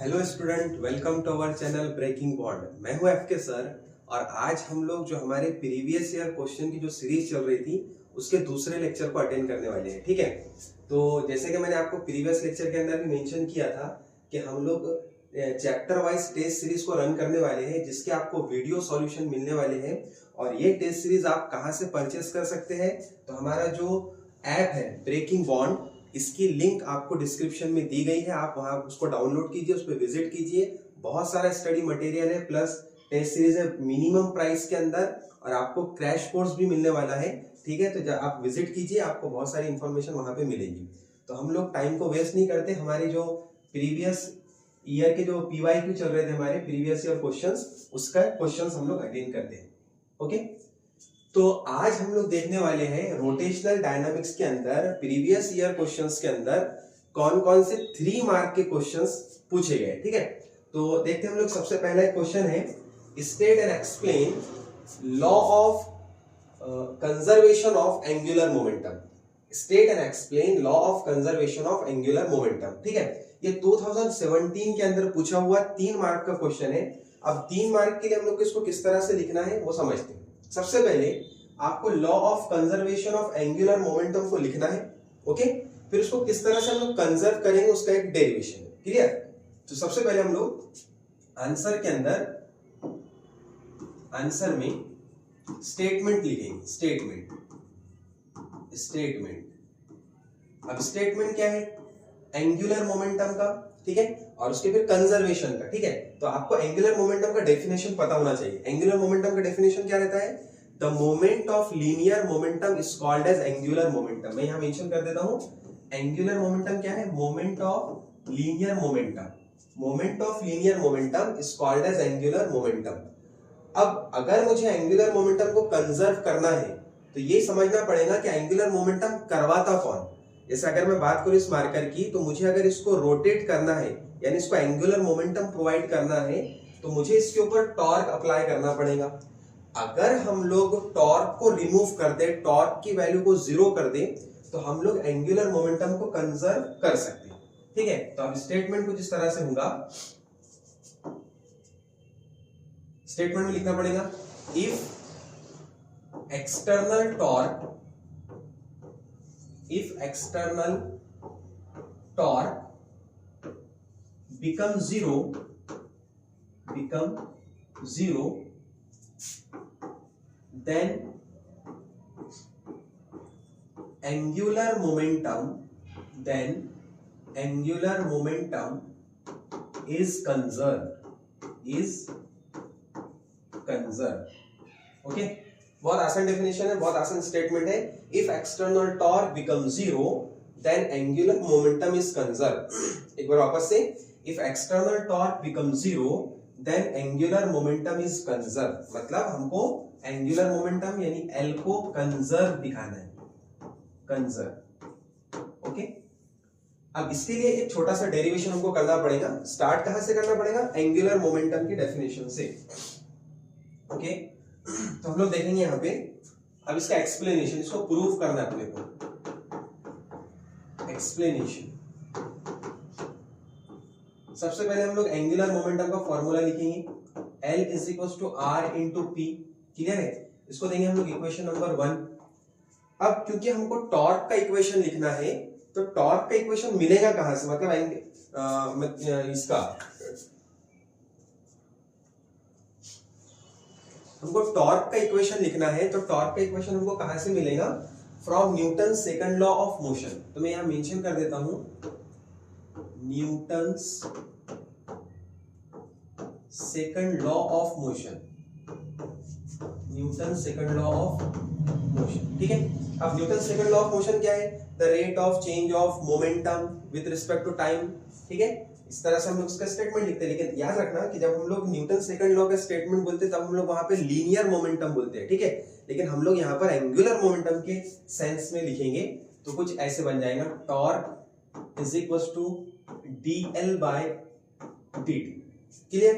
Hello student, welcome to our channel breaking bond. मैं हूं एफके sir और आज हम लोग जो हमारे प्रीवियस ईयर क्वेश्चन की जो सीरीज चल रही थी उसके दूसरे लेक्चर को अटेंड करने वाले हैं। ठीक है, तो जैसे कि मैंने आपको प्रीवियस लेक्चर के अंदर भी मेंशन किया था कि हम लोग चैप्टर वाइज टेस्ट सीरीज को रन करने वाले हैं, जिसके आपको वीडियो सॉल्यूशन मिलने वाले हैं। और ये टेस्ट सीरीज आप कहाँ से परचेस कर सकते हैं, तो हमारा जो ऐप है ब्रेकिंग बॉन्ड, इसकी लिंक आपको डिस्क्रिप्शन में दी गई है। आप वहां उसको डाउनलोड कीजिए, उस पर विजिट कीजिए। बहुत सारा स्टडी मटेरियल है, प्लस टेस्ट सीरीज है मिनिमम प्राइस के अंदर, और आपको क्रैश कोर्स भी मिलने वाला है। ठीक है, तो जब आप विजिट कीजिए, आपको बहुत सारी इंफॉर्मेशन वहां पे मिलेगी। तो हम लोग टाइम को वेस्ट नहीं करते, हमारी जो प्रीवियस ईयर के जो PYQ चल रहे थे, हमारे प्रीवियस ईयर क्वेश्चंस, उसका क्वेश्चंस हम लोग अटेंड करते हैं। ओके, तो आज हम लोग देखने वाले हैं रोटेशनल डायनामिक्स के अंदर प्रीवियस ईयर क्वेश्चंस के अंदर कौन कौन से 3 मार्क के क्वेश्चंस पूछे गए। ठीक है, तो देखते हैं हम लोग। सबसे पहला क्वेश्चन है, state and explain law of conservation of angular momentum. State and explain law of conservation of angular momentum. ठीक है, ये 2017 के अंदर पूछा हुआ 3 मार्क का क्वेश्चन है। अब 3 मार्क के लिए हम लोग इसको किस तरह से लिखना है वो समझते हैं। सबसे पहले आपको law of conservation of angular momentum को लिखना है। ओके, फिर उसको किस तरह से हम लोग कंजर्व करेंगे उसका एक डेरिवेशन है। क्लियर? तो सबसे पहले हम लोग आंसर के अंदर, आंसर में स्टेटमेंट लिखेंगे। स्टेटमेंट अब स्टेटमेंट क्या है? एंगुलर मोमेंटम का। ठीक है, और उसके फिर कंजर्वेशन का। ठीक है, तो आपको एंगुलर मोमेंटम का डेफिनेशन पता होना चाहिए। एंगुलर मोमेंटम का डेफिनेशन क्या रहता है? The moment of linear momentum is called as angular momentum. मैं यहां मेंशन कर देता हूं, एंगुलर मोमेंटम क्या है? Moment of linear momentum. Moment of linear momentum is called as angular momentum. अब अगर मुझे एंगुलर मोमेंटम को कंजर्व करना है तो ये समझना पड़ेगा कि एंगुलर मोमेंटम करवाता कौन। जैसे अगर मैं बात करूं इस मार्कर की, तो मुझे अगर इसको रोटेट करना है, यानी इसको एंगुलर मोमेंटम प्रोवाइड करना है, तो मुझे इसके ऊपर टॉर्क अप्लाई करना पड़ेगा। अगर हम लोग टॉर्क को रिमूव कर दे, टॉर्क की वैल्यू को 0 कर दे, तो हम लोग एंगुलर मोमेंटम को कंजर्व कर सकते हैं। ठीक है, तो अब स्टेटमेंट कुछ इस तरह से होगा। स्टेटमेंट में लिखना पड़ेगा, if external torque become zero, then angular momentum is conserved. Okay, बहुत आसान डेफिनेशन है, बहुत आसान स्टेटमेंट है। If external torque become 0 then angular momentum is conserve. एक बार वापस से, if external torque become 0 then angular momentum is conserve. मतलब हमको एंगुलर मोमेंटम यानी L को कंजर्व दिखाना है, कंजर्व। ओके, अब इसके लिए एक छोटा सा डेरिवेशन हमको करना पड़ेगा। स्टार्ट कहां से करना पड़ेगा? एंगुलर मोमेंटम की डेफिनेशन से। ओके, तो हम लोग देखेंगे यहां पे। अब इसका एक्सप्लेनेशन, इसको प्रूफ करना है अपने को। एक्सप्लेनेशन, सबसे पहले हम लोग एंगुलर मोमेंटम का फॉर्मूला लिखेंगे, L is equal to R into P। Clear है? इसको देंगे हम लोग इक्वेशन नंबर 1। अब क्योंकि हमको टॉर्क का इक्वेशन लिखना है, तो टॉर्क का इक्वेशन मिलेगा कहां से? मतलब इसका हमको टॉर्क का इक्वेशन लिखना है, तो टॉर्क का इक्वेशन हमको कहां से मिलेगा? From Newton second law of motion. तो मैं यहां मेंशन कर देता हूं, Newton's second law of motion. Newton second law of motion. ठीक है, अब Newton second law of motion क्या है? The rate of change of momentum with respect to time. ठीक है, इस तरह से हम लोग उसका स्टेटमेंट लिखते हैं। लेकिन याद रखना कि जब हम लोग न्यूटन सेकंड लॉ का स्टेटमेंट बोलते हैं, तब हम लोग वहां पे लीनियर मोमेंटम बोलते हैं। ठीक है, लेकिन हम लोग यहाँ पर एंगुलर मोमेंटम के सेंस में लिखेंगे, तो कुछ ऐसे बन जाएगा, torque is equal to dl by dt। Clear?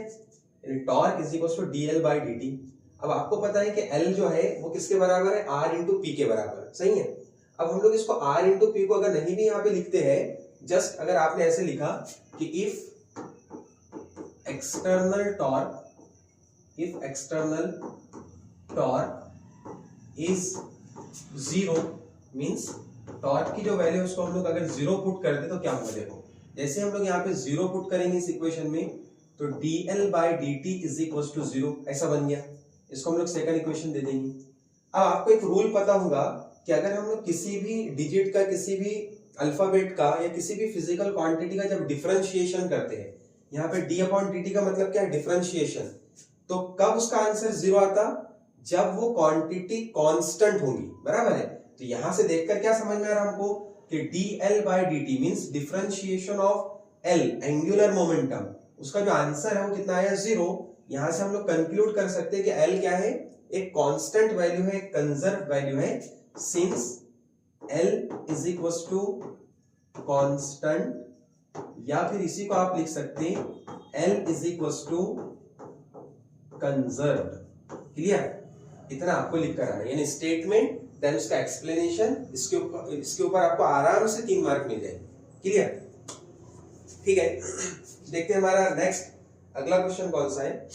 Torque is equal to dl by dt। अब आपको पता है कि L जो है वो किसके बराबर है? R इंटू P के बराबर। सही है? अब हम लोग इसको R इंटू P को अगर नहीं भी यहाँ पे लिखते हैं, जस्ट अगर आपने ऐसे लिखा कि if external torque is zero means torque की जो वैल्यू है उसको हम लोग अगर जीरो पुट कर दे तो क्या होगा। देखो जैसे हम लोग यहाँ पे जीरो पुट करेंगे इस इक्वेशन में तो dl/dt is equal to zero, ऐसा बन गया। इसको हम लोग सेकंड इक्वेशन दे देंगे। अब आपको एक रूल पता होगा कि अगर हम लोग किसी भी डिजिट का, किसी भी अल्फाबेट का या किसी भी फिजिकल क्वांटिटी का जब डिफरेंशिएशन करते हैं, यहाँ पे d/dt का मतलब क्या है, डिफरेंशिएशन, तो कब उसका आंसर जीरो आता, जब वो क्वांटिटी कांस्टेंट होगी, बराबर है। तो यहां से देखकर क्या समझ में आ रहा हमको कि dl/dt means differentiation of l angular momentum, उसका जो आंसर है वो कितना आया, जीरो। यहां से हम लोग कंक्लूड कर सकते हैं कि l क्या है, एक कांस्टेंट वैल्यू है, कंजर्व वैल्यू है, since l is equal to constant, या फिर इसी को आप लिख सकते हैं l is equal to conserved. Clear, इतना आपको लिख कर आना, यानी स्टेटमेंट देन उसका एक्सप्लेनेशन, इसके ऊपर आपको आराम से 3 मार्क मिल जाएंगे। क्लियर, ठीक है। देखते हैं हमारा नेक्स्ट अगला क्वेश्चन कौन सा है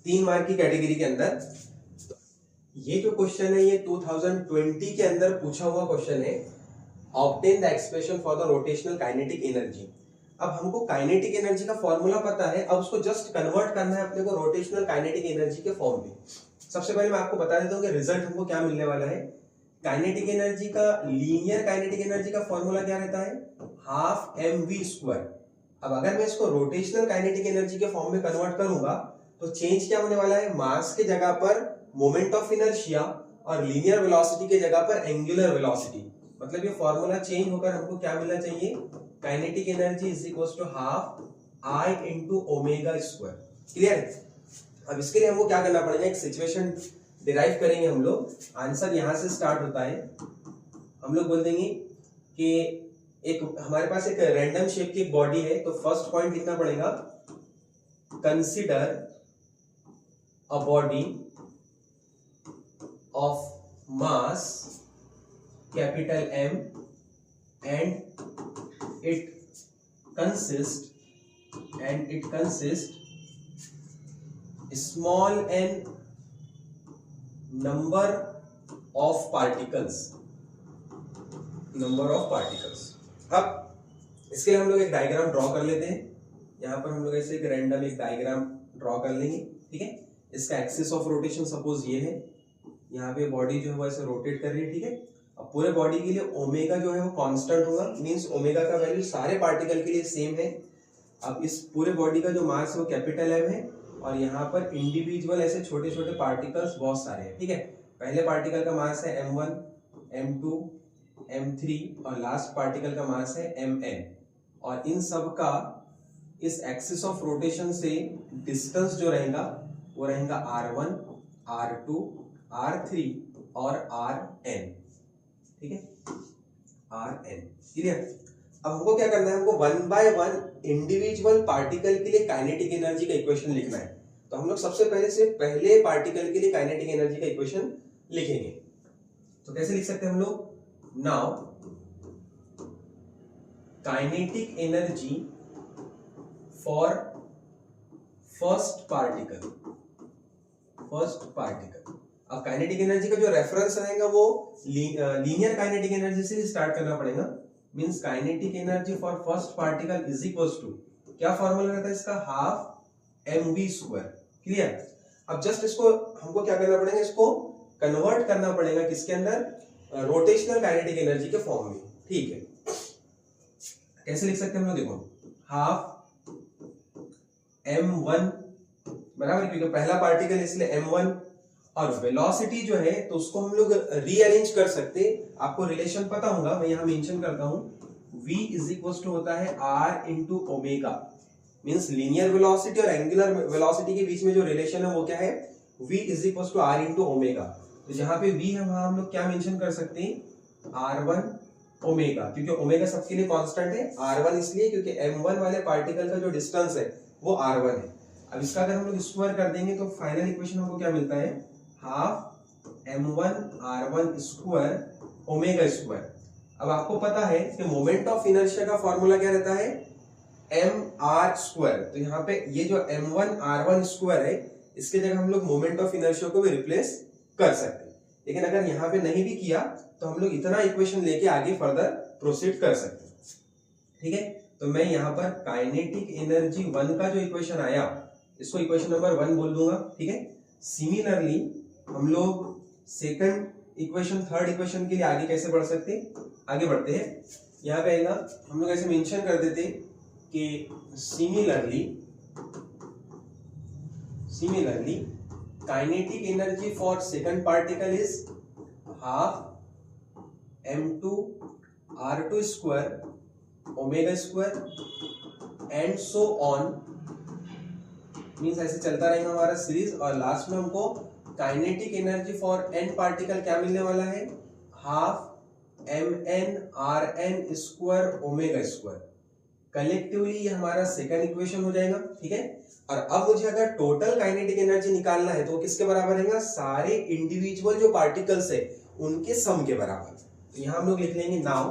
3 मार्क की कैटेगरी के अंदर। ये जो क्वेश्चन है ये 2020 के अंदर पूछा हुआ क्वेश्चन है, obtain the expression for the rotational kinetic energy. अब हमको काइनेटिक एनर्जी का फॉर्मूला पता है, अब उसको जस्ट कन्वर्ट करना है अपने को रोटेशनल काइनेटिक एनर्जी के फॉर्म में। सबसे पहले मैं आपको बता देता हूँ कि रिजल्ट हमको क्या मिलने वाला है। काइनेटिक एनर्जी का, लीनियर काइनेटिक एनर्जी का फॉर्मूला क्या रहता है, हाफ mv²। अब अगर मैं इसको रोटेशनल काइनेटिक एनर्जी के फॉर्म में कन्वर्ट करूंगा तो चेंज क्या होने वाला है, मास के जगह पर मोमेंट ऑफ इनर्शिया और लीनियर वेलोसिटी के जगह पर एंगुलर वेलोसिटी। मतलब ये फॉर्मूला चेंज होकर हमको क्या मिलना चाहिए, kinetic energy is equal to half I into omega square. Clear है। अब इसके लिए हमको क्या करना पड़ेगा, एक सिचुएशन डिराइव करेंगे हम लोग। आंसर यहां से स्टार्ट होता है, हम लोग बोल देंगे कि एक हमारे पास एक रैंडम शेप की एक बॉडी है, तो फर्स्ट पॉइंट लिखना पड़ेगा, consider a body of mass capital M and it consists small n number of particles। अब इसके लिए हम लोग एक डायग्राम ड्रॉ कर लेते हैं। यहाँ पर हम लोग ऐसे एक रैंडम एक डायग्राम ड्रॉ कर लेंगे, ठीक है। इसका एक्सिस ऑफ रोटेशन सपोज ये है, यहाँ पे बॉडी जो है वो ऐसे रोटेट कर रही है, ठीक है। अब पूरे बॉडी के लिए ओमेगा जो है वो कांस्टेंट होगा, मींस ओमेगा का वैल्यू सारे पार्टिकल के लिए सेम है। अब इस पूरे बॉडी का जो मास है वो कैपिटल M है, और यहाँ पर इंडिविजुअल ऐसे छोटे छोटे पार्टिकल्स बहुत सारे हैं, ठीक है। पहले पार्टिकल का मास है M1, M2, M3 और लास्ट पार्टिकल का मास है Mn, और इन सब का इस एक्सिस ऑफ रोटेशन से डिस्टेंस जो रहेगा वो रहेगा R1, R2, R3 और Rn, ठीक है, Rn। क्लियर। अब हमको क्या करना है, हमको 1 बाय 1 इंडिविजुअल पार्टिकल के लिए काइनेटिक एनर्जी का इक्वेशन लिखना है। तो हम लोग सबसे पहले से पहले पार्टिकल के लिए काइनेटिक एनर्जी का इक्वेशन लिखेंगे। तो कैसे लिख सकते हैं हम लोग, now kinetic energy for first particle. अब काइनेटिक एनर्जी का जो रेफरेंस रहेगा वो लीनियर काइनेटिक एनर्जी से स्टार्ट करना पड़ेगा, means kinetic energy for first particle is equals to, क्या फॉर्मूला रहता है इसका, हाफ mv²। क्लियर। अब जस्ट इसको हमको क्या करना पड़ेगा, इसको कन्वर्ट करना पड़ेगा किसके अंदर, रोटेशनल काइनेटिक एनर्जी के फॉर्म में, ठीक है। कैसे लिख सकते हैं हम लोग, देखो हाफ m1 बराबर, क्योंकि पहला पार्टिकल है इसलिए m1, और वेलोसिटी जो है तो उसको हम लोग रीअरेंज कर सकते। आपको रिलेशन पता होगा, मैं यहां मेंशन करता हूं, v इज इक्वल टू होता है r into omega, means linear velocity और एंगुलर वेलोसिटी के बीच में जो रिलेशन है वो क्या है, v is equal to r into omega. तो जहां पे v है वहां हम लोग क्या मेंशन कर सकते हैं, r1 ओमेगा, क्योंकि ओमेगा सबके लिए कांस्टेंट है, r1 इसलिए क्योंकि m1 वाले पार्टिकल का जो डिस्टेंस है वो r1 है। अब इसका अगर हम लोग स्क्वायर कर देंगे तो फाइनल इक्वेशन हमको क्या मिलता है, half m1 r1 square omega square. अब आपको पता है कि मोमेंट ऑफ इनर्शिया का फॉर्मूला क्या रहता है, mr²। तो यहाँ पे ये जो m1r1² है, इसके जगह हम लोग मोमेंट ऑफ इनर्शिया को भी रिप्लेस कर सकते हैं। लेकिन अगर यहाँ पे नहीं भी किया तो हम लोग इतना इक्वेशन लेके आगे फर्दर प्रोसीड कर सकते हैं। ठीक है, तो मैं यहाँ पर काइनेटिक एनर्जी 1 का जो इक्वेशन आया, इसको इक्वेशन नंबर 1 बोल दूंगा। ठीक है, सिमिलरली हम लोग सेकंड इक्वेशन, थर्ड इक्वेशन के लिए आगे कैसे बढ़ सकते हैं, आगे बढ़ते हैं। यहाँ पे आएगा, हम लोग ऐसे मेंशन कर देते कि similarly kinetic energy for second particle is half m2r2² ओमेगा² एंड सो ऑन। मींस ऐसे चलता रहेगा हमारा सीरीज, और लास्ट में हमको kinetic energy for n particle क्या मिलने वाला है, हाफ mnrn² ओमेगा²। कलेक्टिवली ये हमारा सेकंड इक्वेशन हो जाएगा। ठीक है, और अब मुझे अगर टोटल काइनेटिक एनर्जी निकालना है तो वो किसके बराबर रहेगा, सारे इंडिविजुअल जो पार्टिकल्स है उनके सम के बराबर। तो यहां हम लोग लिख लेंगे now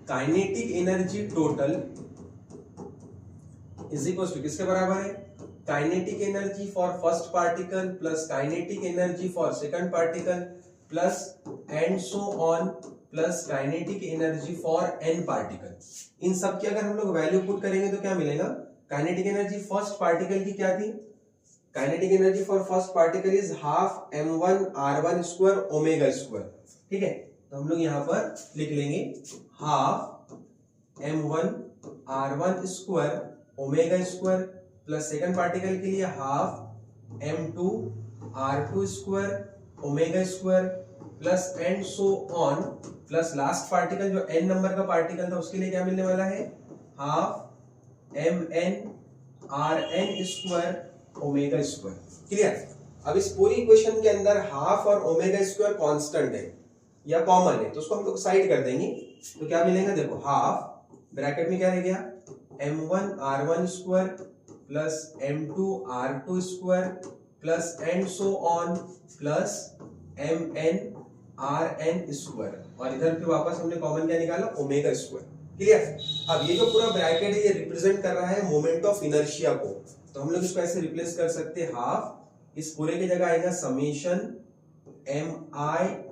kinetic energy total is equal to किसके बराबर है, kinetic energy for first particle plus kinetic energy for second particle plus and so on plus kinetic energy for n particle. इन सब की अगर हम लोग वैल्यू पुट करेंगे तो क्या मिलेगा, काइनेटिक एनर्जी फर्स्ट पार्टिकल की क्या थी, kinetic energy for first particle is half m1r1² ओमेगा²। ठीक है, तो हम लोग यहाँ पर लिख लेंगे हाफ m1r1² ओमेगा² प्लस सेकंड पार्टिकल के लिए हाफ m2r2² ओमेगा² plus and so on plus last particle जो n नंबर का पार्टिकल था उसके लिए क्या मिलने वाला है, हाफ mnrn² ओमेगा²। क्लियर। अब इस पूरी इक्वेशन के अंदर हाफ और ओमेगा² कांस्टेंट है या कॉमन है, तो उसको हम लोग साइड कर देंगे। तो क्या मिलेगा, देखो हाफ ब्रैकेट में क्या रह गया, m1r1² plus m2r2² plus and so on plus mnrn², और इधर फिर वापस हमने कॉमन क्या निकाला, ओमेगा²। क्लियर। अब ये जो पूरा ब्रैकेट है ये रिप्रेजेंट कर रहा है मोमेंट ऑफ इनर्शिया को, तो हम लोग इसको ऐसे रिप्लेस कर सकते हैं, हाफ इस पूरे की जगह आएगा समेशन mi/r(i)²,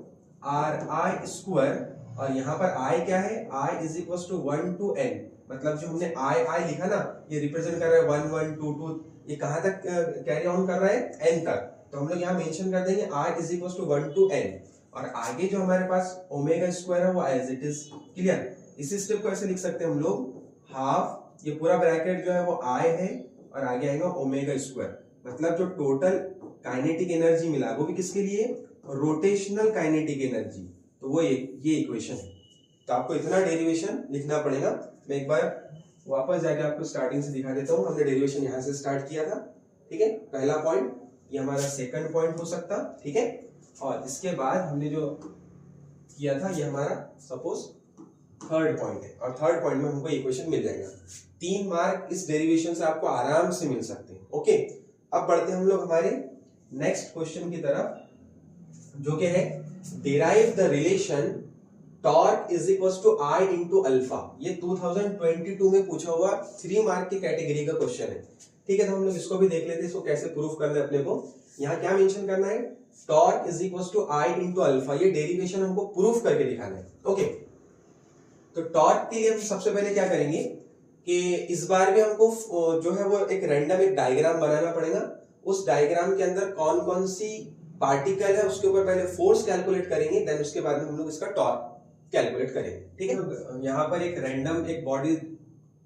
और यहाँ पर i क्या है, i is equal to 1 to n, मतलब जो हमने i लिखा ना ये रिप्रेजेंट कर रहा है 1 1 2 2, ये कहां तक कैरी ऑन कर रहा है, n तक। तो हम लोग यहाँ मेंशन कर देंगे i is equal to 1 to n, और आगे जो हमारे पास ओमेगा² है वो एज इट इज। क्लियर। इसी स्टेप को ऐसे लिख सकते हैं हम लोग, हाफ ये पूरा ब्रैकेट जो है वो i है और आगे आएगा ओमेगा², मतलब जो टोटल काइनेटिक एनर्जी मिला वो भी किसके लिए, रोटेशनल काइनेटिक एनर्जी। तो वो ये इक्वेशन है। तो आपको इतना डेरिवेशन लिखना पड़ेगा। मैं एक बार वापस जाके आपको स्टार्टिंग से दिखा देता हूँ। हमने डेरिवेशन यहाँ से स्टार्ट किया था। ठीक है, पहला पॉइंट, ये हमारा सेकंड पॉइंट हो सकता। ठीक है, और इसके बाद हमने जो किया था ये हमारा सपोज थर्ड पॉइंट है, और थर्ड पॉइंट में हमको इक्वेशन मिल जाएगा। 3 मार्क इस डेरिवेशन से आपको आराम से मिल सकते हैं। ओके, अब बढ़ते हैं हम लोग हमारे नेक्स्ट क्वेश्चन की तरफ, जो कि है derive the relation torque is equal to I into alpha. ये 2022 में पूछा हुआ 3 मार्क की कैटेगरी का क्वेश्चन है। ठीक है, तो हम लोग इसको भी देख लेते हैं, इसको कैसे प्रूफ करना है अपने को। यहाँ क्या मेंशन करना है, torque is equal to I into alpha. ये डेरिवेशन हमको प्रूफ करके दिखाना है। ओके, तो टॉर्क के लिए हम सबसे पहले क्या करेंगे कि इस बार भी हमको जो है वो एक रैंडम एक डायग्राम बनाना पड़ेगा। उस डायग्राम के अंदर कौन कौन सी पार्टिकल है उसके ऊपर पहले फोर्स कैलकुलेट करेंगे, देन उसके बाद में हम लोग इसका टॉर्क कैलकुलेट करेंगे। ठीक है, तो यहाँ पर एक रैंडम एक बॉडी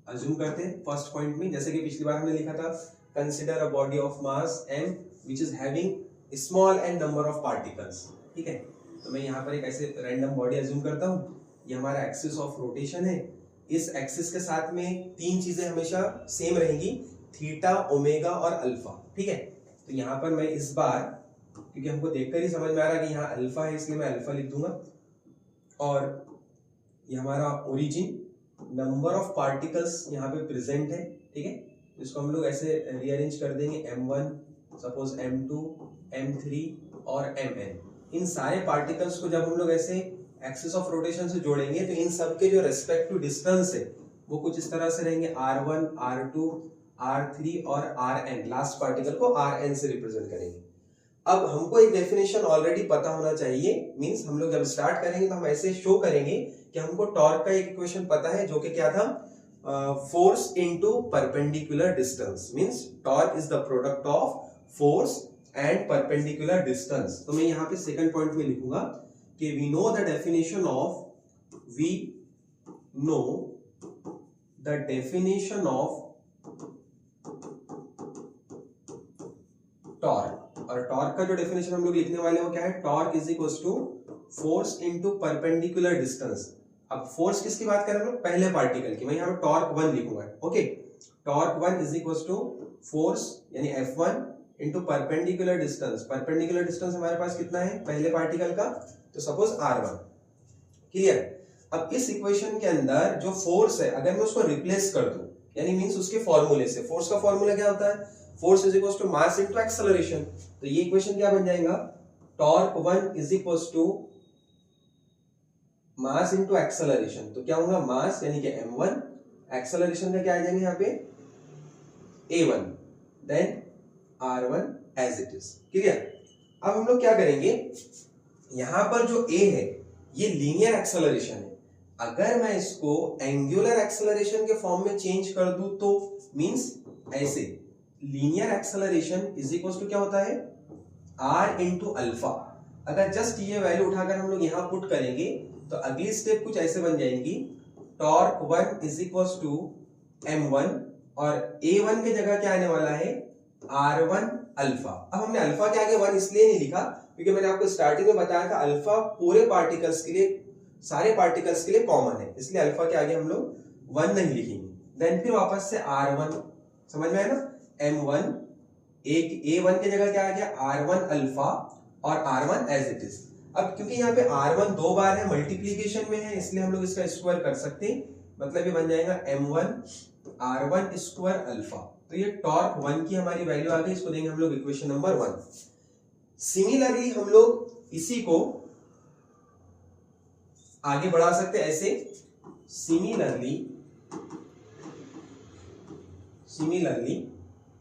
अज्यूम करते हैं फर्स्ट पॉइंट में, जैसे कि पिछली बार हमने लिखा था, consider a body of mass m which is having small n number of particles. ठीक है, तो मैं यहाँ पर एक ऐसे रैंडम बॉडी अज्यूम करता हूँ। ये हमारा एक्सिस ऑफ रोटेशन है। इस एक्सिस के साथ में 3 चीजें हमेशा सेम रहेंगी, थीटा, ओमेगा और अल्फा। ठीक है, तो यहाँ पर मैं इस बार, क्योंकि हमको देखकर ही समझ में आ रहा है कि यहाँ अल्फा है, इसलिए मैं अल्फा लिख दूंगा। और ये हमारा ओरिजिन, नंबर ऑफ पार्टिकल्स यहाँ पे प्रेजेंट है। ठीक है, इसको हम लोग ऐसे रीअरेंज कर देंगे, m1 सपोज m2 m3 और mn। इन सारे पार्टिकल्स को जब हम लोग ऐसे एक्सिस ऑफ रोटेशन से जोड़ेंगे तो इन सब के जो रेस्पेक्टिव डिस्टेंस है वो कुछ इस तरह से रहेंगे, R1, R2, R3 और Rn, लास्ट पार्टिकल को Rn से रिप्रेजेंट करेंगे। अब हमको एक डेफिनेशन ऑलरेडी पता होना चाहिए, मींस हम लोग जब स्टार्ट करेंगे तो हम ऐसे शो करेंगे कि हमको टॉर्क का एक इक्वेशन पता है जो कि क्या था, force into perpendicular distance, means torque is the product of force and perpendicular distance. तो मैं यहाँ पे सेकंड पॉइंट में लिखूंगा कि we know the definition of torque, और टॉर्क का जो डेफिनेशन हम लोग लिखने वाले हैं वो क्या है, torque is equal to force into perpendicular distance. अब फोर्स किसकी बात कर रहे हैं हम लोग, पहले पार्टिकल की। मैं यहाँ पे टॉर्क 1 लिखूंगा, okay. Torque 1 is equal to force यानी F1 into perpendicular distance. Perpendicular distance हमारे पास कितना है पहले पार्टिकल का, तो सपोज R1, क्लियर। अब इस इक्वेशन के अंदर जो फोर्स है अगर मैं उसको रिप्लेस कर दूं, यानी मींस उसके फॉर्मूले से, फोर्स का फॉर्मूला क्या होता है, force is equal to mass into acceleration. तो ये इक्वेशन क्या बन जाएगा, torque 1 is equal to mass into acceleration. तो क्या होगा, मास यानी कि m1, एक्सेलरेशन का क्या आ जाएंगे यहाँ पे a1, then r1 as it is, clear. अब हम लोग क्या करेंगे, यहां पर जो a है ये लीनियर एक्सेलरेशन है। अगर मैं इसको एंगुलर एक्सेलरेशन के फॉर्म में चेंज कर दूं तो मींस ऐसे, linear acceleration is equal to क्या होता है, r इंटू अल्फा। अगर जस्ट ये वैल्यू उठाकर हम लोग यहां पुट करेंगे तो अगली स्टेप कुछ ऐसे बन जाएंगी, torque 1 is equal to m1 और a1 की जगह क्या आने वाला है, r1 अल्फा। अब हमने अल्फा के आगे 1 इसलिए नहीं लिखा क्योंकि मैंने आपको स्टार्टिंग में बताया था अल्फा पूरे पार्टिकल्स के लिए, सारे पार्टिकल्स के लिए कॉमन है, इसलिए अल्फा के आगे हम लोग 1 नहीं लिखेंगे। देन फिर वापस से r1, समझ में आया ना, m1 एक a1 की जगह क्या आ गया, r1 अल्फा और r1 एज इट इज। अब क्योंकि यहाँ पे r1 दो बार है, मल्टीप्लीकेशन में है, इसलिए हम लोग इसका स्क्वायर कर सकते हैं, मतलब ये बन जाएगा m1 r1 स्क्वायर अल्फा। तो ये टॉर्क 1 की हमारी वैल्यू आ गई, इसको देंगे हम लोग इक्वेशन नंबर 1। सिमिलरली हम लोग इसी को आगे बढ़ा सकते हैं ऐसे, सिमिलरली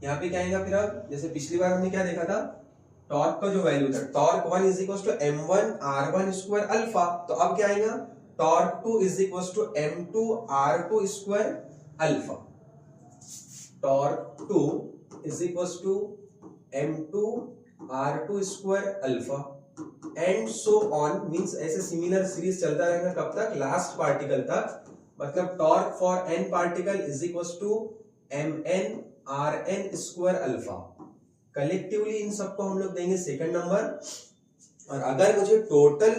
यहां पे क्या आएगा फिर, अब जैसे पिछली बार हमने क्या देखा था, टॉर्क का जो वैल्यू था, torque 1 is equal to m1 r1 square alpha. तो अब क्या आएगा, torque 2 is equal to m2 r2 square alpha. Torque 2 is equal to m2 r2 square alpha and so on, means ऐसे सिमिलर सीरीज चलता रहेगा कब तक, लास्ट पार्टिकल तक। मतलब torque for n particle is equal to mn rn square alpha. Collectively इन सबको हम लोग देंगे सेकंड नंबर। और अगर मुझे टोटल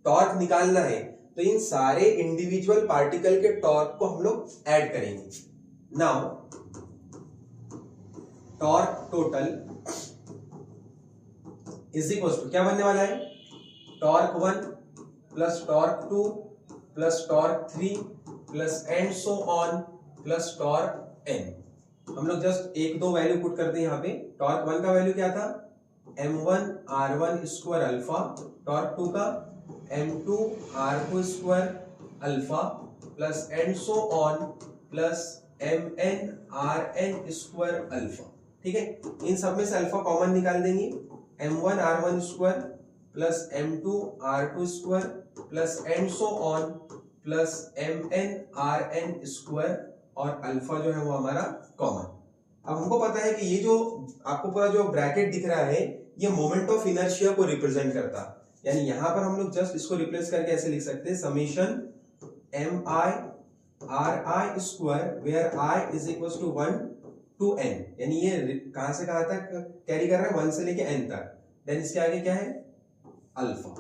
टॉर्क निकालना है तो इन सारे इंडिविजुअल पार्टिकल के टॉर्क को हम लोग ऐड करेंगे। Now torque total is equal to क्या बनने वाला है, torque 1 plus torque 2 plus torque 3 plus and so on plus torque n। हम लोग जस्ट एक दो वैल्यू पुट करते हैं यहाँ पे। टॉर्क 1 का वैल्यू क्या था, m1 r1 square alpha, torque 2 का m2 r2 square alpha plus and so on plus mn rn square alpha. ठीक है, इन सब में से अल्फा कॉमन निकाल देंगे, m1 r1 square plus m2 r2 square plus and so on plus mn rn square और alpha जो है वो हमारा कॉमन। अब हमको पता है कि ये जो आपको पूरा जो ब्रैकेट दिख रहा है ये मोमेंट ऑफ इनर्शिया को रिप्रेजेंट करता है, यानी यहां पर हम लोग जस्ट इसको रिप्लेस करके ऐसे लिख सकते हैं, summation mi ri square where i is equal to 1 to n, यानी ये कहां से कहां तक कैरी कर रहा है, 1 से लेके n तक। देन इसके आगे क्या है, अल्फा।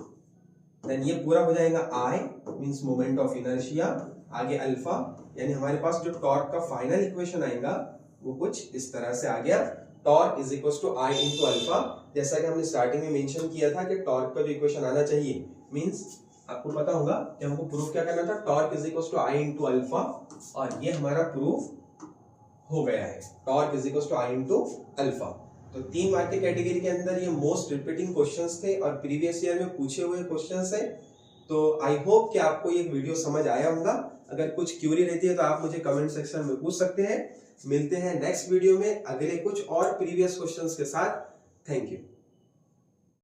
देन ये पूरा हो जाएगा i means moment of inertia, आगे अल्फा, यानी हमारे पास जो टॉर्क का फाइनल इक्वेशन आएगा वो कुछ इस तरह से आ गया, torque is equal to i into alpha. जैसा कि हमने स्टार्टिंग में मेंशन किया था कि टॉर्क का जो इक्वेशन आना चाहिए, मींस आपको पता होगा कि हमको प्रूफ क्या करना था, torque is equal to i into alpha, और ये हमारा प्रूफ हो गया है, torque is equal to i into alpha. तो 3 मार्क के कैटेगरी के अंदर ये मोस्ट रिपीटिंग क्वेश्चंस थे और प्रीवियस ईयर में पूछे हुए क्वेश्चंस है। तो आई होप कि आपको ये वीडियो समझ आया होगा। अगर कुछ क्यूरी रहती है तो आप मुझे कमेंट सेक्शन में पूछ सकते हैं। मिलते हैं नेक्स्ट वीडियो में अगले कुछ और प्रीवियस क्वेश्चंस के साथ। Thank you.